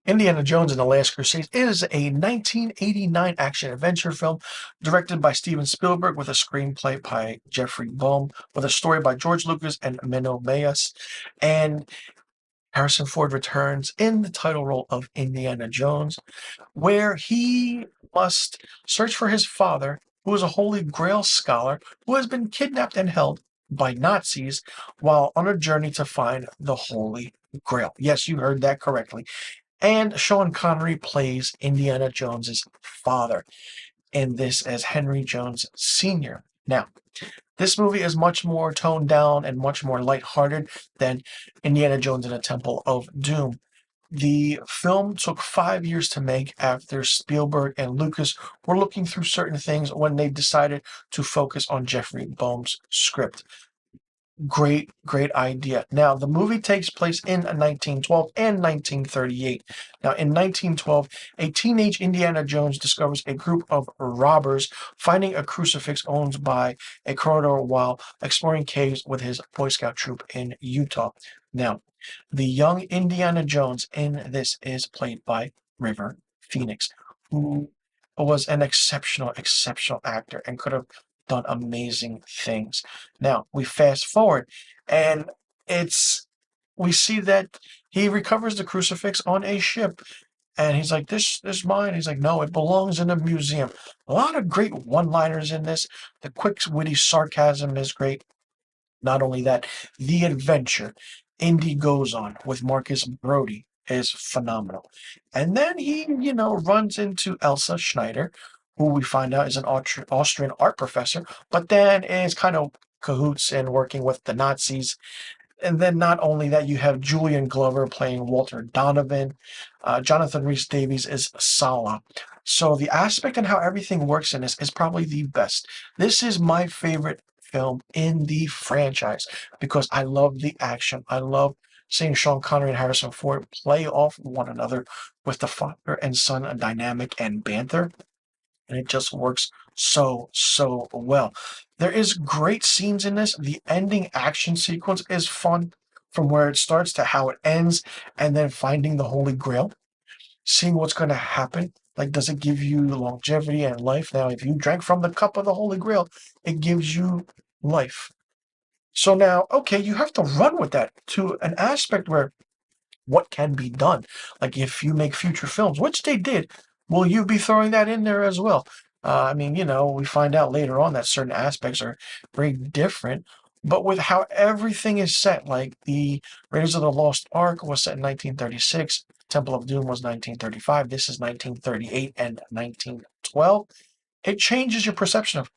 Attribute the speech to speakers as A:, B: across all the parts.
A: Indiana Jones and the Last Crusade is a 1989 action-adventure film directed by Steven Spielberg with a screenplay by Jeffrey Boehm, with a story by George Lucas and Menno Meyjes, and Harrison Ford returns in the title role of Indiana Jones, where he must search for his father, who is a Holy Grail scholar who has been kidnapped and held by Nazis while on a journey to find the Holy Grail. Yes, you heard that correctly. And Sean Connery plays Indiana Jones's father in this as Henry Jones Sr. Now, this movie is much more toned down and much more lighthearted than Indiana Jones and the Temple of Doom. The film took 5 years to make after Spielberg and Lucas were looking through certain things when they decided to focus on Jeffrey Boehm's script. Great idea. Now, the movie takes place in 1912 and 1938. Now, in 1912, a teenage Indiana Jones discovers a group of robbers finding a crucifix owned by a corridor while exploring caves with his Boy Scout troop in Utah. Now, the young Indiana Jones in this is played by River Phoenix, who was an exceptional actor and could have done amazing things. Now we fast forward, and it's we see that he recovers the crucifix on a ship, and he's like, "This is mine." He's like, "No, it belongs in a museum." A lot of great one-liners in this. The quick, witty sarcasm is great. Not only that, the adventure Indy goes on with Marcus Brody is phenomenal. And then he, runs into Elsa Schneider, who we find out is an Austrian art professor, but then is kind of cahoots and working with the Nazis. And then not only that, you have Julian Glover playing Walter Donovan. Jonathan Rhys Davies is Sala. So the aspect and how everything works in this is probably the best. This is my favorite film in the franchise because I love the action. I love seeing Sean Connery and Harrison Ford play off one another with the father and son dynamic and banter, and it just works so well. There is great scenes in this. The ending action sequence is fun from where it starts to how it ends, and then finding the Holy Grail, seeing what's going to happen. Like, does it give you longevity and life? Now, if you drank from the cup of the Holy Grail, it gives you life. So now, okay, you have to run with that to an aspect where what can be done. Like if you make future films, which they did, will you be throwing that in there as well? I mean, we find out later on that certain aspects are very different, but with how everything is set, like the Raiders of the Lost Ark was set in 1936, Temple of Doom was 1935, this is 1938 and 1912. It changes your perception of,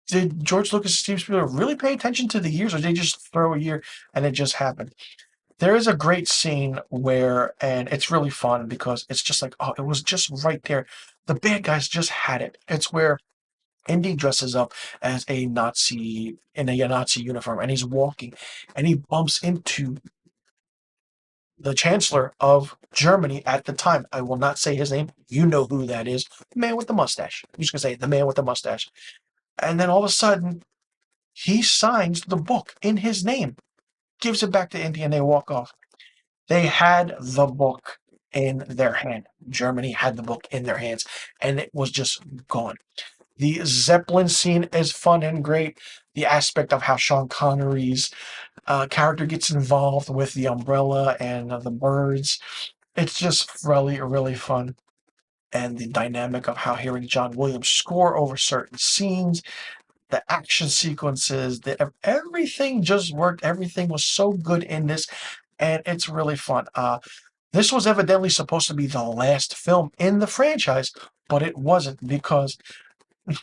A: did George Lucas and Steve Spielberg really pay attention to the years, or did they just throw a year and it just happened? There is a great scene where, and it's really fun because it's just like, oh, it was just right there. The bad guys just had it. It's where Indy dresses up as a Nazi in a Nazi uniform, and he's walking, and he bumps into the Chancellor of Germany at the time. I will not say his name. You know who that is. The man with the mustache. I'm just gonna say the man with the mustache. And then all of a sudden, he signs the book in his name, gives it back to Indy, and they walk off. They had the book in their hand. Germany had the book in their hands, and it was just gone. The Zeppelin scene is fun and great. The aspect of how Sean Connery's character gets involved with the umbrella and the birds, it's just really fun. And the dynamic of how hearing John Williams score over certain scenes, the action sequences, everything just worked. Everything was so good in this, and it's really fun. This was evidently supposed to be the last film in the franchise, but it wasn't because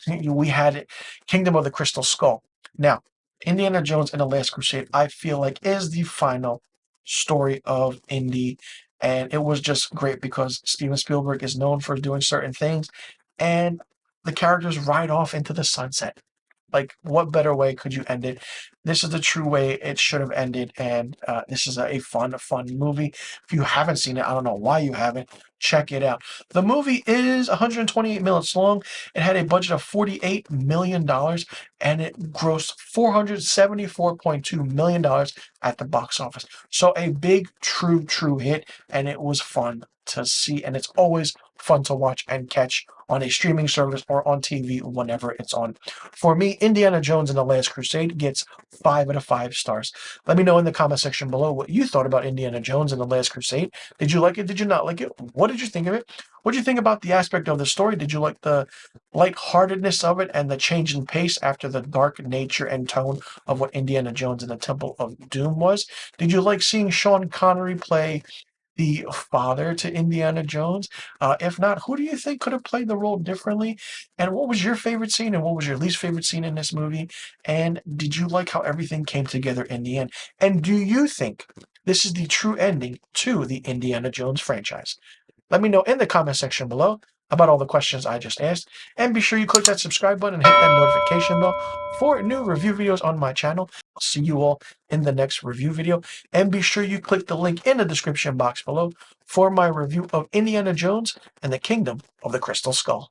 A: we had it, Kingdom of the Crystal Skull. Now, Indiana Jones and the Last Crusade, I feel like, is the final story of Indy, and it was just great because Steven Spielberg is known for doing certain things, and the characters ride off into the sunset. Like, what better way could you end it? This is the true way it should have ended, and this is a fun movie. If you haven't seen it, I don't know why you haven't. Check it out. The movie is 128 minutes long. It had a budget of $48 million, and it grossed $474.2 million at the box office. So a big, true hit, and it was fun to see, and it's always fun to watch and catch on a streaming service or on TV whenever it's on. For me, Indiana Jones and the Last Crusade gets 5 out of 5 stars. Let me know in the comment section below what you thought about Indiana Jones and the Last Crusade. Did you like it? Did you not like it? What did you think of it? What did you think about the aspect of the story? Did you like the lightheartedness of it and the change in pace after the dark nature and tone of what Indiana Jones and the Temple of Doom was? Did you like seeing Sean Connery play the father to Indiana Jones? If not, who do you think could have played the role differently? And what was your favorite scene and what was your least favorite scene in this movie? And did you like how everything came together in the end? And do you think this is the true ending to the Indiana Jones franchise? Let me know in the comment section below about all the questions I just asked. And be sure you click that subscribe button and hit that notification bell for new review videos on my channel. I'll see you all in the next review video. And be sure you click the link in the description box below for my review of Indiana Jones and the Kingdom of the Crystal Skull.